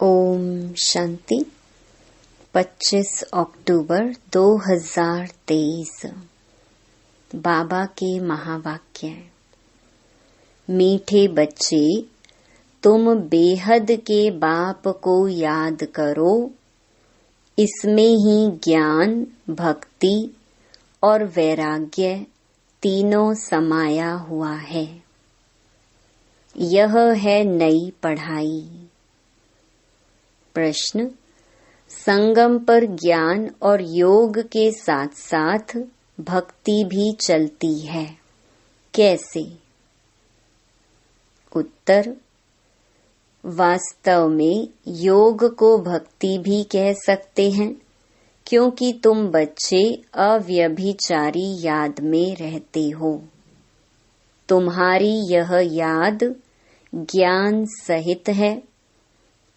ओम शांति। 25 अक्टूबर 2023। बाबा के महावाक्य। मीठे बच्चे, तुम बेहद के बाप को याद करो। इसमें ही ज्ञान, भक्ति और वैराग्य तीनों समाया हुआ है। यह है नई पढ़ाई। प्रश्न: संगम पर ज्ञान और योग के साथ साथ भक्ति भी चलती है, कैसे? उत्तर: वास्तव में योग को भक्ति भी कह सकते हैं, क्योंकि तुम बच्चे अव्यभिचारी याद में रहते हो। तुम्हारी यह याद ज्ञान सहित है,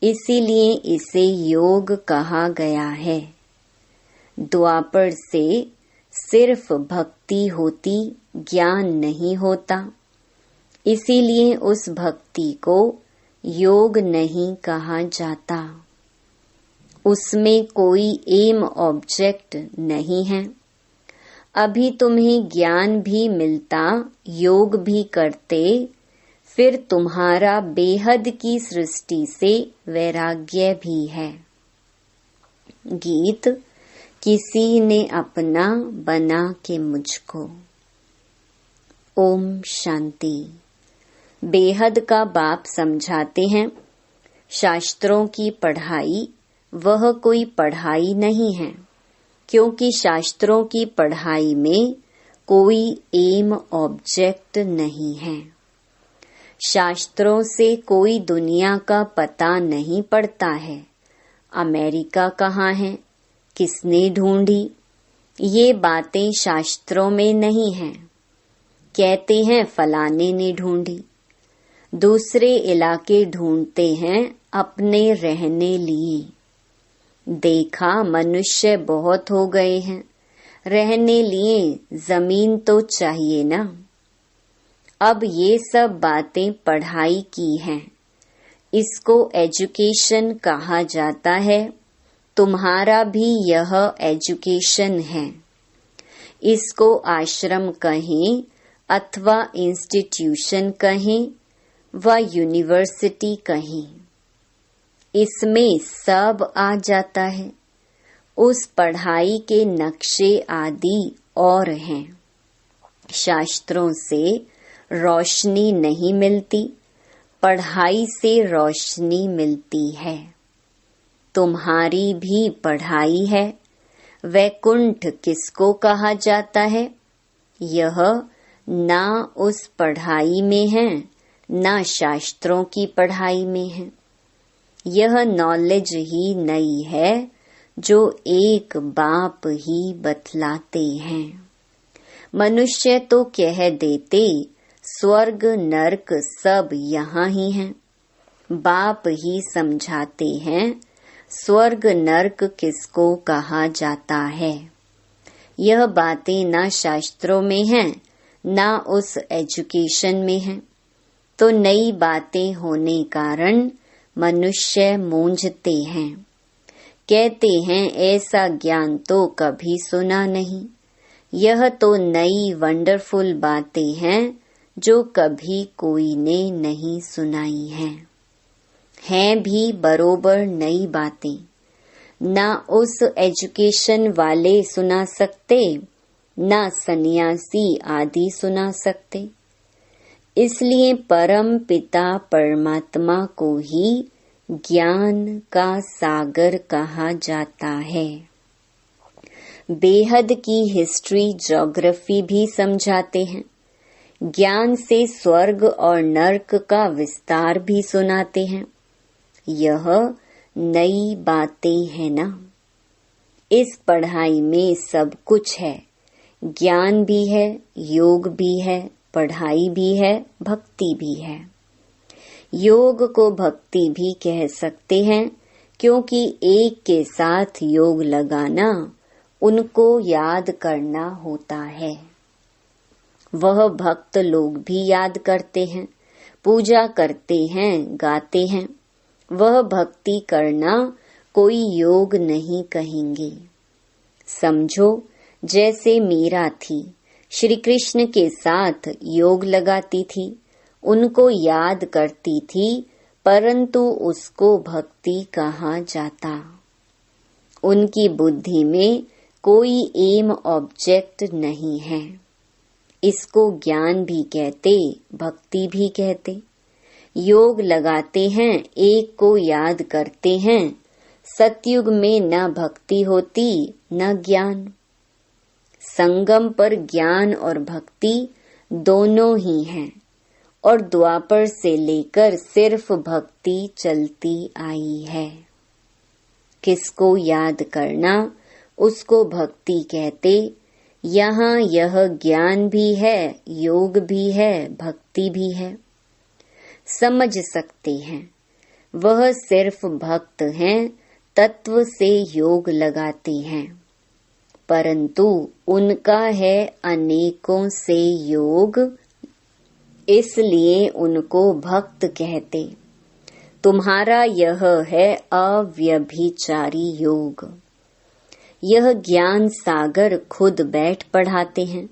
इसीलिए इसे योग कहा गया है। द्वापर से सिर्फ भक्ति होती, ज्ञान नहीं होता, इसीलिए उस भक्ति को योग नहीं कहा जाता। उसमें कोई एम ऑब्जेक्ट नहीं है। अभी तुम्हें ज्ञान भी मिलता, योग भी करते, फिर तुम्हारा बेहद की सृष्टि से वैराग्य भी है। गीत: किसी ने अपना बना के मुझको। ओम शांति। बेहद का बाप समझाते हैं, शास्त्रों की पढ़ाई वह कोई पढ़ाई नहीं है, क्योंकि शास्त्रों की पढ़ाई में कोई एम ऑब्जेक्ट नहीं है। शास्त्रों से कोई दुनिया का पता नहीं पड़ता है। अमेरिका कहाँ है, किसने ढूंढी, ये बातें शास्त्रों में नहीं हैं। कहते हैं फलाने ने ढूंढी। दूसरे इलाके ढूंढते हैं अपने रहने लिए। देखा मनुष्य बहुत हो गए हैं, रहने लिए जमीन तो चाहिए ना। अब ये सब बातें पढ़ाई की हैं, इसको एजुकेशन कहा जाता है। तुम्हारा भी यह एजुकेशन है। इसको आश्रम कहें अथवा इंस्टीट्यूशन कहें व यूनिवर्सिटी कहें, इसमें सब आ जाता है। उस पढ़ाई के नक्शे आदि और हैं। शास्त्रों से रोशनी नहीं मिलती, पढ़ाई से रोशनी मिलती है। तुम्हारी भी पढ़ाई है। वैकुंठ किसको कहा जाता है? यह ना उस पढ़ाई में है, ना शास्त्रों की पढ़ाई में है। यह नॉलेज ही नई है, जो एक बाप ही बतलाते हैं। मनुष्य तो कह देते स्वर्ग नरक सब यहाँ ही हैं। बाप ही समझाते हैं स्वर्ग नरक किसको कहा जाता है। यह बातें ना शास्त्रों में हैं, ना उस एजुकेशन में हैं। तो नई बातें होने कारण मनुष्य मूंझते हैं। कहते हैं ऐसा ज्ञान तो कभी सुना नहीं। यह तो नई वंडरफुल बातें हैं, जो कभी कोई ने नहीं सुनाई हैं भी बरोबर नई बातें। ना उस एजुकेशन वाले सुना सकते, ना सन्यासी आदि सुना सकते। इसलिए परम पिता परमात्मा को ही ज्ञान का सागर कहा जाता है। बेहद की हिस्ट्री, ज्योग्राफी भी समझाते हैं। ज्ञान से स्वर्ग और नरक का विस्तार भी सुनाते हैं। यह नई बातें हैं ना। इस पढ़ाई में सब कुछ है। ज्ञान भी है, योग भी है, पढ़ाई भी है, भक्ति भी है। योग को भक्ति भी कह सकते हैं, क्योंकि एक के साथ योग लगाना, उनको याद करना होता है। वह भक्त लोग भी याद करते हैं, पूजा करते हैं, गाते हैं। वह भक्ति करना कोई योग नहीं कहेंगे। समझो, जैसे मीरा थी, श्री कृष्ण के साथ योग लगाती थी, उनको याद करती थी, परंतु उसको भक्ति कहा जाता। उनकी बुद्धि में कोई एम ऑब्जेक्ट नहीं है। इसको ज्ञान भी कहते, भक्ति भी कहते। योग लगाते हैं, एक को याद करते हैं। सतयुग में न भक्ति होती न ज्ञान। संगम पर ज्ञान और भक्ति दोनों ही हैं, और द्वापर से लेकर सिर्फ भक्ति चलती आई है। किसको याद करना, उसको भक्ति कहते। यहाँ यह ज्ञान भी है, योग भी है, भक्ति भी है। समझ सकते हैं, वह सिर्फ भक्त हैं, तत्व से योग लगाते हैं, परंतु उनका है अनेकों से योग, इसलिए उनको भक्त कहते। तुम्हारा यह है अव्यभिचारी योग। यह ज्ञान सागर खुद बैठ पढ़ाते हैं,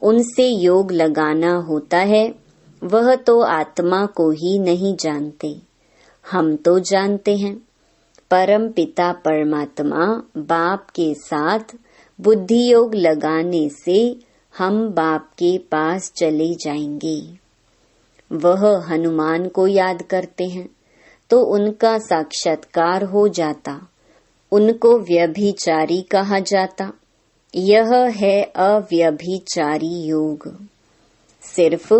उनसे योग लगाना होता है। वह तो आत्मा को ही नहीं जानते, हम तो जानते हैं। परम पिता परमात्मा बाप के साथ बुद्धि योग लगाने से हम बाप के पास चले जाएंगे। वह हनुमान को याद करते हैं तो उनका साक्षात्कार हो जाता, उनको व्यभिचारी कहा जाता। यह है अव्यभिचारी योग। सिर्फ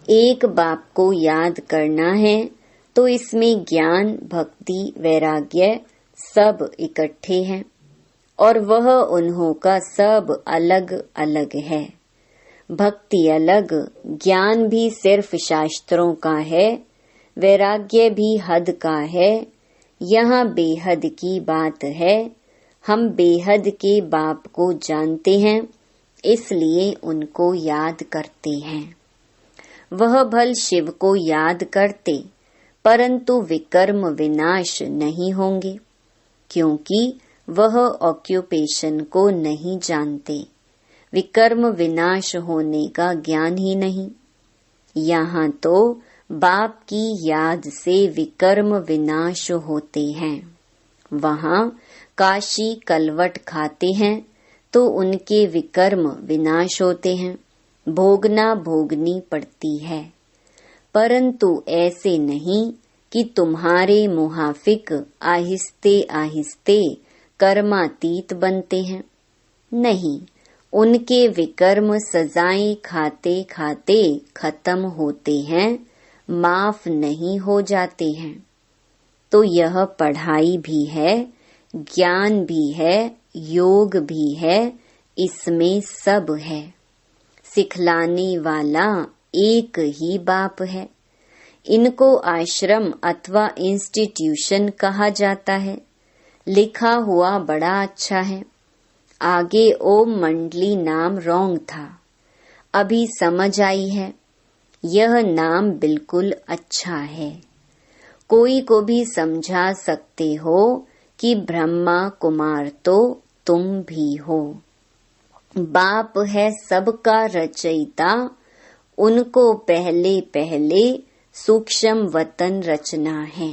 एक बाप को याद करना है, तो इसमें ज्ञान, भक्ति, वैराग्य सब इकट्ठे हैं, और वह उन्हों का सब अलग अलग है। भक्ति अलग, ज्ञान भी सिर्फ शास्त्रों का है, वैराग्य भी हद का है। यहाँ बेहद की बात है। हम बेहद के बाप को जानते हैं, इसलिए उनको याद करते हैं। वह भल शिव को याद करते, परंतु विकर्म विनाश नहीं होंगे, क्योंकि वह ऑक्यूपेशन को नहीं जानते। विकर्म विनाश होने का ज्ञान ही नहीं। यहाँ तो बाप की याद से विकर्म विनाश होते हैं। वहाँ काशी कलवट खाते हैं तो उनके विकर्म विनाश होते हैं, भोगना भोगनी पड़ती है। परंतु ऐसे नहीं कि तुम्हारे मुहाफिक आहिस्ते आहिस्ते कर्मातीत बनते हैं। नहीं, उनके विकर्म सजाएं खाते खाते खत्म होते हैं, माफ नहीं हो जाते हैं। तो यह पढ़ाई भी है, ज्ञान भी है, योग भी है, इसमें सब है। सिखलाने वाला एक ही बाप है। इनको आश्रम अथवा इंस्टीट्यूशन कहा जाता है। लिखा हुआ बड़ा अच्छा है, आगे ओम मंडली नाम रॉन्ग था, अभी समझ आई है। यह नाम बिल्कुल अच्छा है। कोई को भी समझा सकते हो कि ब्रह्मा कुमार तो तुम भी हो। बाप है सबका रचयिता, उनको पहले पहले सूक्ष्म वतन रचना है।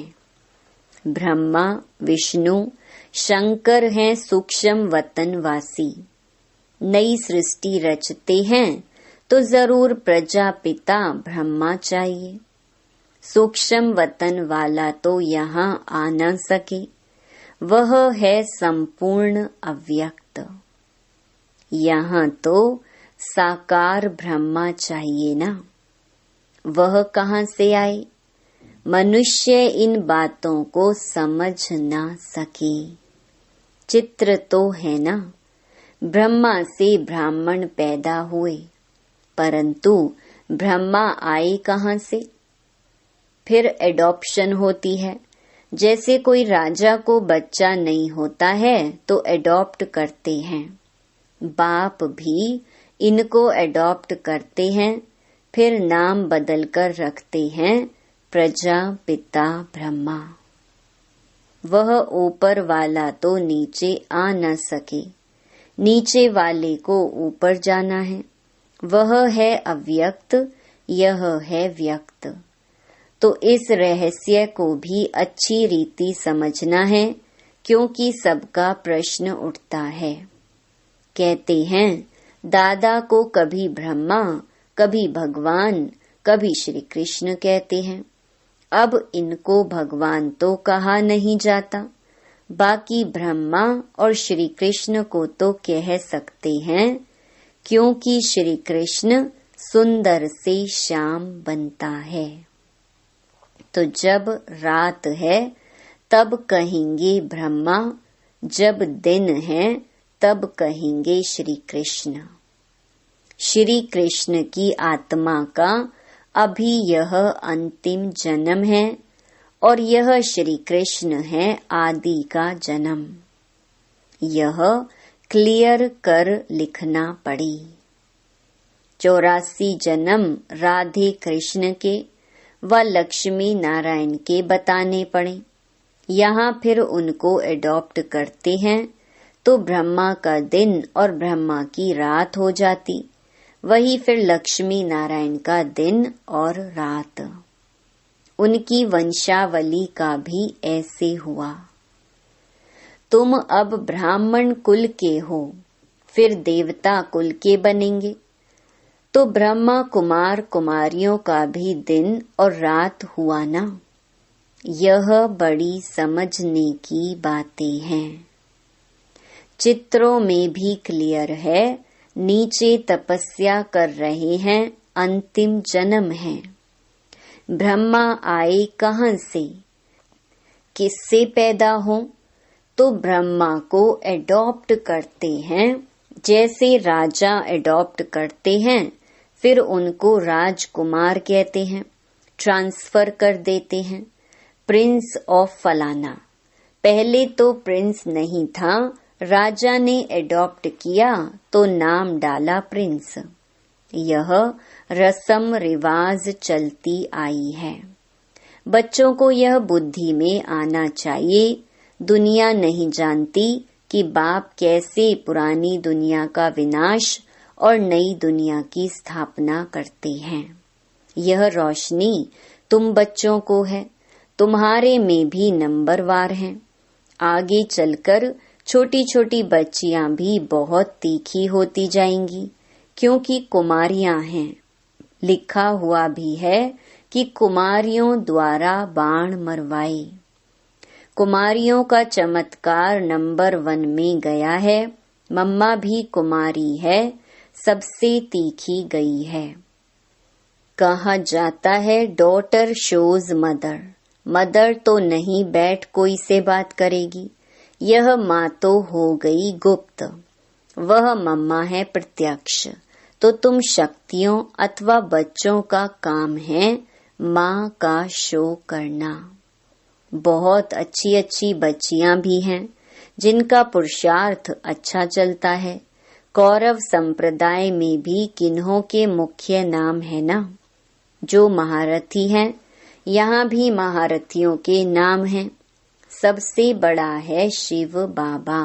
ब्रह्मा, विष्णु, शंकर हैं सूक्ष्म वतन वासी। नई सृष्टि रचते हैं तो जरूर प्रजापिता ब्रह्मा चाहिए। सूक्ष्म वतन वाला तो यहाँ आ न सके, वह है संपूर्ण अव्यक्त। यहाँ तो साकार ब्रह्मा चाहिए ना, वह कहाँ से आए? मनुष्य इन बातों को समझ ना सके। चित्र तो है ना, ब्रह्मा से ब्राह्मण पैदा हुए, परंतु ब्रह्मा आए कहाँ से? फिर एडॉप्शन होती है। जैसे कोई राजा को बच्चा नहीं होता है तो एडॉप्ट करते हैं, बाप भी इनको एडॉप्ट करते हैं, फिर नाम बदलकर रखते हैं प्रजापिता ब्रह्मा। वह ऊपर वाला तो नीचे आ न सके, नीचे वाले को ऊपर जाना है। वह है अव्यक्त, यह है व्यक्त। तो इस रहस्य को भी अच्छी रीति समझना है, क्योंकि सबका प्रश्न उठता है। कहते हैं दादा को कभी ब्रह्मा, कभी भगवान, कभी श्री कृष्ण कहते हैं। अब इनको भगवान तो कहा नहीं जाता, बाकी ब्रह्मा और श्री कृष्ण को तो कह सकते हैं, क्योंकि श्री कृष्ण सुंदर से श्याम बनता है। तो जब रात है तब कहेंगे ब्रह्मा, जब दिन है तब कहेंगे श्री कृष्ण। श्री कृष्ण की आत्मा का अभी यह अंतिम जन्म है और यह श्री कृष्ण है आदि का जन्म। यह क्लियर कर लिखना पड़ी। 84 जन्म राधे कृष्ण के व लक्ष्मी नारायण के बताने पड़े। यहाँ फिर उनको एडॉप्ट करते हैं तो ब्रह्मा का दिन और ब्रह्मा की रात हो जाती, वही फिर लक्ष्मी नारायण का दिन और रात। उनकी वंशावली का भी ऐसे हुआ। तुम अब ब्राह्मण कुल के हो, फिर देवता कुल के बनेंगे, तो ब्रह्मा कुमार कुमारियों का भी दिन और रात हुआ ना। यह बड़ी समझने की बातें हैं। चित्रों में भी क्लियर है, नीचे तपस्या कर रहे हैं, अंतिम जन्म है। ब्रह्मा आए कहाँ से, किससे पैदा हो, तो ब्रह्मा को एडॉप्ट करते हैं। जैसे राजा एडॉप्ट करते हैं, फिर उनको राजकुमार कहते हैं, ट्रांसफर कर देते हैं। प्रिंस ऑफ फलाना, पहले तो प्रिंस नहीं था, राजा ने एडॉप्ट किया तो नाम डाला प्रिंस। यह रस्म रिवाज चलती आई है। बच्चों को यह बुद्धि में आना चाहिए, दुनिया नहीं जानती कि बाप कैसे पुरानी दुनिया का विनाश और नई दुनिया की स्थापना करते हैं। यह रोशनी तुम बच्चों को है, तुम्हारे में भी नंबरवार है। आगे चलकर छोटी छोटी बच्चियां भी बहुत तीखी होती जाएंगी, क्योंकि कुमारियां हैं। लिखा हुआ भी है कि कुमारियों द्वारा बाण मरवाए। कुमारियों का चमत्कार नंबर 1 में गया है। मम्मा भी कुमारी है, सबसे तीखी गई है। कहा जाता है डॉटर शोज मदर, मदर तो नहीं बैठ कोई से बात करेगी। यह माँ तो हो गई गुप्त, वह मम्मा है प्रत्यक्ष। तो तुम शक्तियों अथवा बच्चों का काम है माँ का शो करना। बहुत अच्छी अच्छी बच्चियां भी हैं जिनका पुरुषार्थ अच्छा चलता है। कौरव संप्रदाय में भी किन्हों के मुख्य नाम है ना, जो महारथी हैं। यहाँ भी महारथियों के नाम हैं। सबसे बड़ा है शिव बाबा,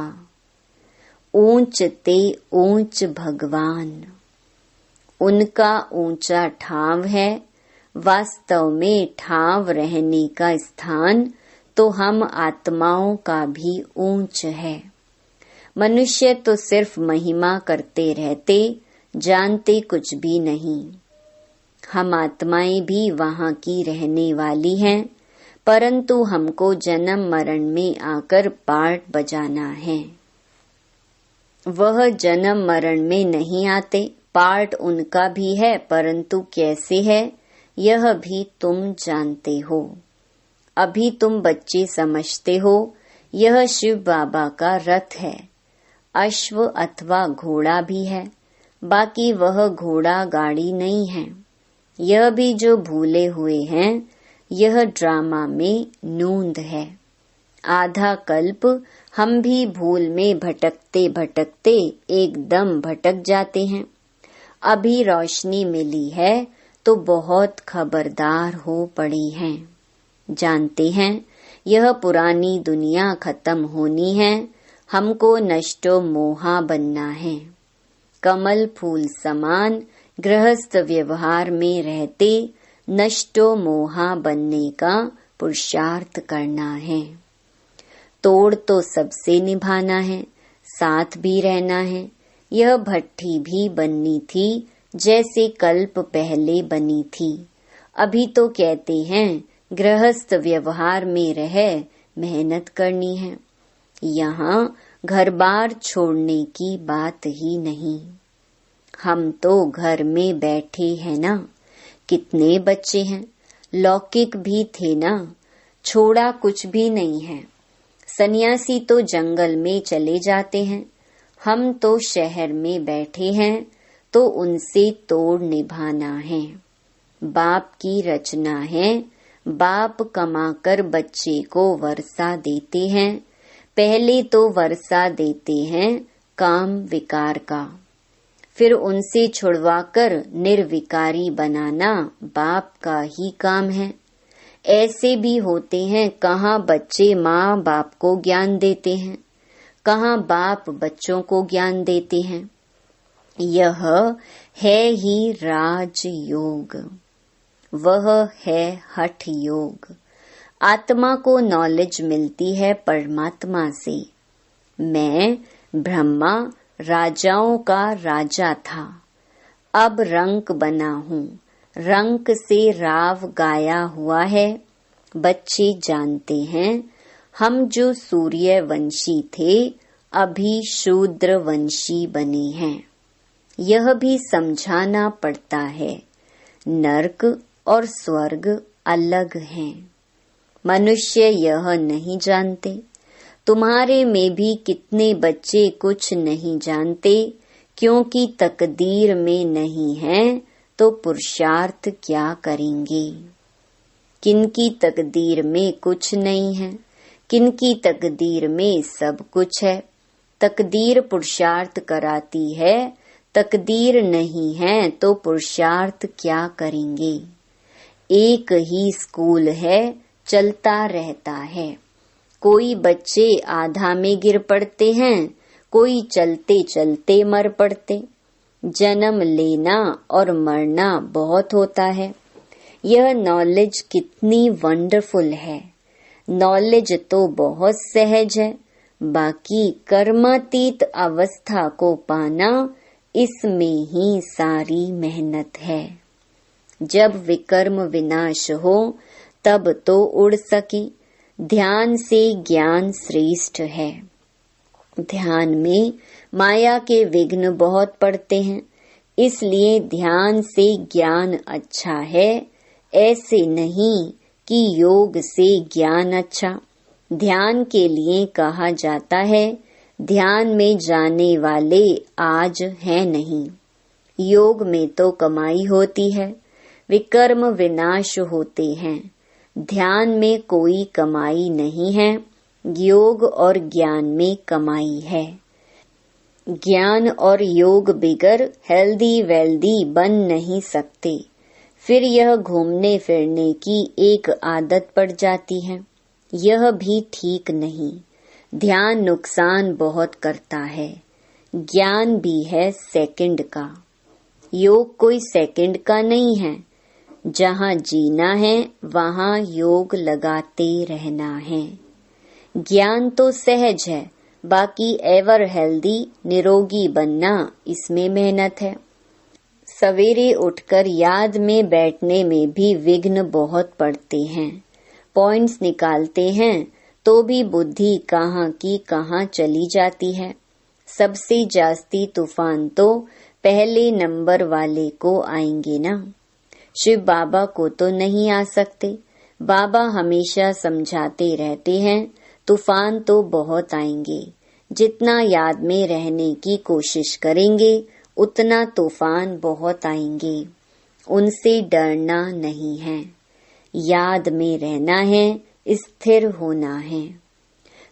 ऊंच ते ऊंच भगवान। उनका ऊंचा ठाव है। वास्तव में ठाव रहने का स्थान तो हम आत्माओं का भी ऊंच है। मनुष्य तो सिर्फ महिमा करते रहते, जानते कुछ भी नहीं। हम आत्माएं भी वहाँ की रहने वाली हैं, परंतु हमको जन्म मरण में आकर पार्ट बजाना है। वह जन्म मरण में नहीं आते, पार्ट उनका भी है, परंतु कैसे है यह भी तुम जानते हो। अभी तुम बच्चे समझते हो यह शिव बाबा का रथ है। अश्व अथवा घोड़ा भी है, बाकी वह घोड़ा गाड़ी नहीं है। यह भी जो भूले हुए हैं, यह ड्रामा में नूंद है। आधा कल्प हम भी भूल में भटकते भटकते एकदम भटक जाते हैं। अभी रोशनी मिली है तो बहुत खबरदार हो पड़ी हैं। जानते हैं यह पुरानी दुनिया खत्म होनी है, हमको नष्टो मोहा बनना है। कमल फूल समान गृहस्थ व्यवहार में रहते नष्टो मोहा बनने का पुरुषार्थ करना है। तोड़ तो सबसे निभाना है, साथ भी रहना है। यह भट्ठी भी बननी थी जैसे कल्प पहले बनी थी। अभी तो कहते हैं गृहस्थ व्यवहार में रह मेहनत करनी है। यहाँ घर बार छोड़ने की बात ही नहीं। हम तो घर में बैठे हैं ना, कितने बच्चे हैं, लौकिक भी थे ना, छोड़ा कुछ भी नहीं है। सन्यासी तो जंगल में चले जाते हैं, हम तो शहर में बैठे हैं, तो उनसे तोड़ निभाना है। बाप की रचना है, बाप कमाकर बच्चे को वर्षा देते हैं। पहले तो वर्षा देते हैं काम विकार का, फिर उनसे छुड़वाकर निर्विकारी बनाना बाप का ही काम है। ऐसे भी होते हैं, कहाँ बच्चे माँ बाप को ज्ञान देते हैं, कहाँ बाप बच्चों को ज्ञान देते हैं। यह है ही राजयोग, वह है हठ योग। आत्मा को नॉलेज मिलती है परमात्मा से। मैं ब्रह्मा राजाओं का राजा था, अब रंक बना हूँ, रंक से राव गाया हुआ है। बच्चे जानते हैं हम जो सूर्यवंशी थे अभी शूद्र वंशी बने हैं। यह भी समझाना पड़ता है, नरक और स्वर्ग अलग हैं। मनुष्य यह नहीं जानते। तुम्हारे में भी कितने बच्चे कुछ नहीं जानते, क्योंकि तकदीर में नहीं है तो पुरुषार्थ क्या करेंगे। किनकी तकदीर में कुछ नहीं है, किनकी तकदीर में सब कुछ है। तकदीर पुरुषार्थ कराती है, तकदीर नहीं है तो पुरुषार्थ क्या करेंगे। एक ही स्कूल है, चलता रहता है। कोई बच्चे आधा में गिर पड़ते हैं, कोई चलते चलते मर पड़ते। जन्म लेना और मरना बहुत होता है। यह नॉलेज कितनी वंडरफुल है। नॉलेज तो बहुत सहज है, बाकी कर्मातीत अवस्था को पाना, इसमें ही सारी मेहनत है। जब विकर्म विनाश हो तब तो उड़ सके। ध्यान से ज्ञान श्रेष्ठ है। ध्यान में माया के विघ्न बहुत पड़ते हैं, इसलिए ध्यान से ज्ञान अच्छा है। ऐसे नहीं कि योग से ज्ञान अच्छा। ध्यान के लिए कहा जाता है, ध्यान में जाने वाले आज हैं नहीं। योग में तो कमाई होती है, विकर्म विनाश होते हैं। ध्यान में कोई कमाई नहीं है, योग और ज्ञान में कमाई है। ज्ञान और योग बिगर हेल्दी वेल्दी बन नहीं सकते। फिर यह घूमने फिरने की एक आदत पड़ जाती है, यह भी ठीक नहीं। ध्यान नुकसान बहुत करता है। ज्ञान भी है सेकंड का, योग कोई सेकंड का नहीं है। जहाँ जीना है वहाँ योग लगाते रहना है। ज्ञान तो सहज है, बाकी एवर हेल्दी निरोगी बनना, इसमें मेहनत है। सवेरे उठकर याद में बैठने में भी विघ्न बहुत पड़ते हैं। पॉइंट्स निकालते हैं तो भी बुद्धि कहाँ की कहाँ चली जाती है। सबसे जास्ती तूफान तो पहले नंबर वाले को आएंगे ना। शिव बाबा को तो नहीं आ सकते। बाबा हमेशा समझाते रहते हैं, तूफान तो बहुत आएंगे। जितना याद में रहने की कोशिश करेंगे उतना तूफान बहुत आएंगे। उनसे डरना नहीं है, याद में रहना है, स्थिर होना है।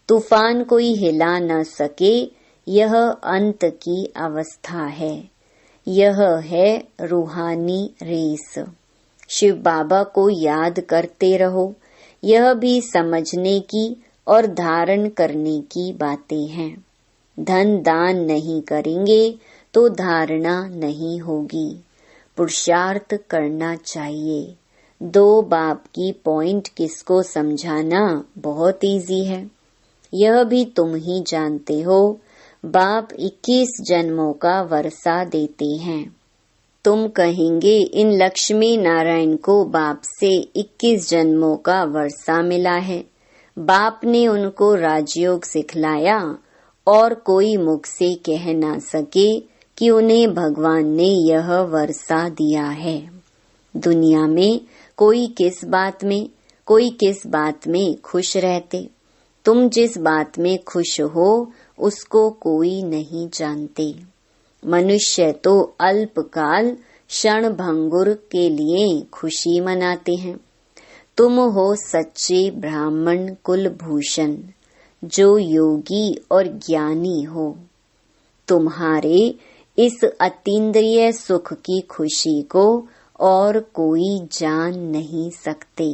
तूफान कोई हिला न सके, यह अंत की अवस्था है। यह है रूहानी रेस। शिव बाबा को याद करते रहो, यह भी समझने की और धारण करने की बातें हैं। धन दान नहीं करेंगे तो धारणा नहीं होगी। पुरुषार्थ करना चाहिए। 2 बाप की पॉइंट किसको समझाना बहुत इजी है। यह भी तुम ही जानते हो। बाप 21 जन्मों का वर्षा देते हैं। तुम कहेंगे इन लक्ष्मी नारायण को बाप से 21 जन्मों का वर्षा मिला है। बाप ने उनको राजयोग सिखलाया और कोई मुख से कह ना सके कि उन्हें भगवान ने यह वर्षा दिया है। दुनिया में कोई किस बात में खुश रहते। तुम जिस बात में खुश हो उसको कोई नहीं जानते। मनुष्य तो अल्पकाल क्षण भंगुर के लिए खुशी मनाते हैं। तुम हो सच्चे ब्राह्मण कुलभूषण, जो योगी और ज्ञानी हो। तुम्हारे इस अतीन्द्रिय सुख की खुशी को और कोई जान नहीं सकते।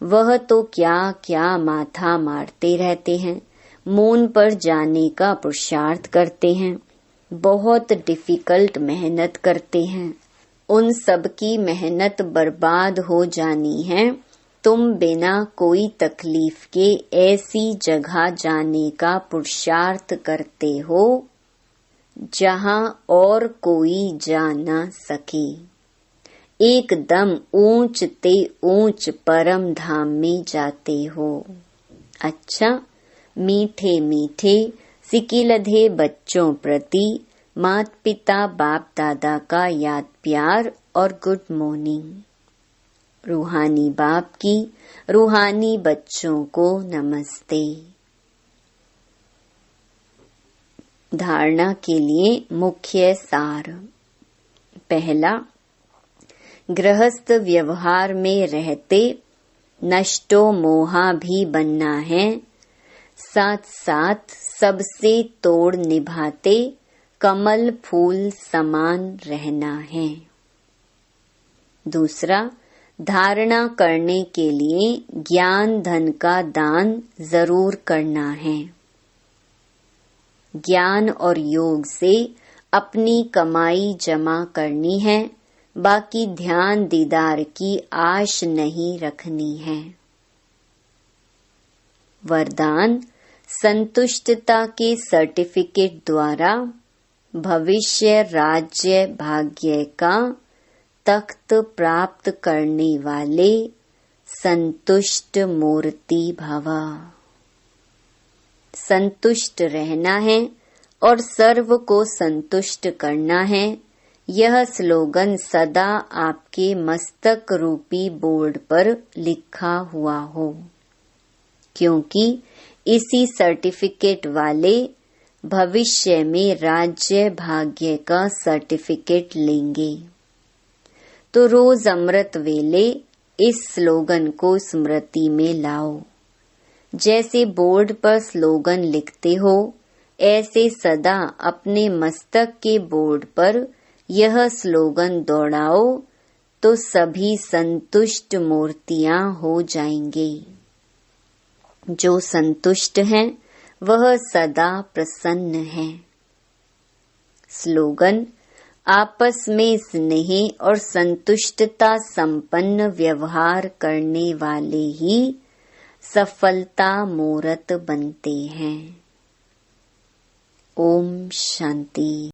वह तो क्या क्या माथा मारते रहते हैं, मून पर जाने का पुरुषार्थ करते हैं, बहुत डिफिकल्ट मेहनत करते हैं। उन सब की मेहनत बर्बाद हो जानी है। तुम बिना कोई तकलीफ के ऐसी जगह जाने का पुरुषार्थ करते हो जहाँ और कोई जा न सके। एकदम ऊंच ते ऊंच परम धाम में जाते हो। अच्छा, मीठे मीठे सिकिलधे बच्चों प्रति माता पिता बाप दादा का याद प्यार और गुड मॉर्निंग। रूहानी बाप की रूहानी बच्चों को नमस्ते। धारणा के लिए मुख्य सार। पहला, गृहस्थ व्यवहार में रहते नष्टो मोहा भी बनना है, साथ साथ सबसे तोड़ निभाते कमल फूल समान रहना है। दूसरा, धारणा करने के लिए ज्ञान धन का दान जरूर करना है। ज्ञान और योग से अपनी कमाई जमा करनी है, बाकी ध्यान दीदार की आश नहीं रखनी है। वरदान, संतुष्टता के सर्टिफिकेट द्वारा भविष्य राज्य भाग्य का तख्त प्राप्त करने वाले संतुष्ट मूर्ति भवा। संतुष्ट रहना है और सर्व को संतुष्ट करना है। यह स्लोगन सदा आपके मस्तक रूपी बोर्ड पर लिखा हुआ हो, क्योंकि इसी सर्टिफिकेट वाले भविष्य में राज्य भाग्य का सर्टिफिकेट लेंगे। तो रोज अमृत वेले इस स्लोगन को स्मृति में लाओ। जैसे बोर्ड पर स्लोगन लिखते हो, ऐसे सदा अपने मस्तक के बोर्ड पर यह स्लोगन दौड़ाओ तो सभी संतुष्ट मूर्तियां हो जाएंगे। जो संतुष्ट हैं वह सदा प्रसन्न है। स्लोगन, आपस में स्नेह और संतुष्टता संपन्न व्यवहार करने वाले ही सफलता मूर्त बनते हैं। ओम शांति।